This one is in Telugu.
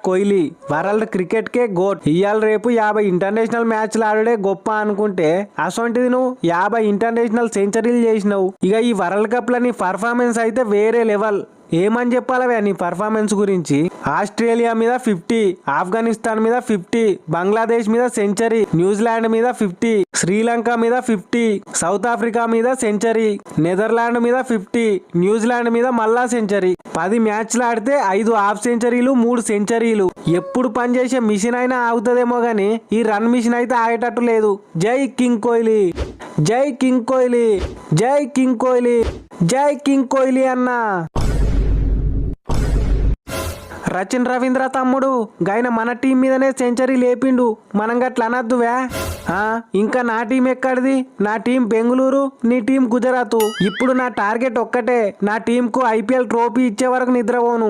కోహ్లీ వరల్డ్ క్రికెట్ కే గోట్. ఇవాళ రేపు 50 ఇంటర్నేషనల్ మ్యాచ్లు ఆడే గొప్ప అనుకుంటే అసొంటిది నువ్వు 50 ఇంటర్నేషనల్ సెంచరీలు చేసినావు. ఇక ఈ వరల్డ్ కప్ లని పర్ఫార్మెన్స్ అయితే వేరే లెవెల్. ఏమని చెప్పాలవే నీ పర్ఫార్మెన్స్ గురించి. ఆస్ట్రేలియా మీద 50, ఆఫ్ఘనిస్తాన్ మీద 50, బంగ్లాదేశ్ మీద సెంచరీ, న్యూజిలాండ్ మీద 50, శ్రీలంక మీద 50, సౌత్ ఆఫ్రికా మీద సెంచరీ, నెదర్లాండ్ మీద 50, న్యూజిలాండ్ మీద మళ్ళా సెంచరీ. 10 మ్యాచ్లు ఆడితే 5 హాఫ్ సెంచరీలు, 3 సెంచరీలు. ఎప్పుడు పనిచేసే మిషన్ అయినా ఆగుతుందేమో గానీ ఈ రన్ మిషన్ అయితే ఆగేటట్టు లేదు. జై కింగ్ కోహ్లీ, జై కింగ్ కోహ్లీ, జై కింగ్ కోహ్లీ, జై కింగ్ కోహ్లీ అన్నా. రచిన్ రవీంద్ర తమ్ముడు గైన మన టీం మీదనే సెంచరీ లేపిండు. మనం గట్ల అనద్దువే. ఇంకా నా టీం ఎక్కడిది? నా టీం బెంగళూరు, నీ టీం గుజరాత్. ఇప్పుడు నా టార్గెట్ ఒక్కటే, నా టీంకు IPL ట్రోఫీ ఇచ్చే వరకు నిద్రపోను.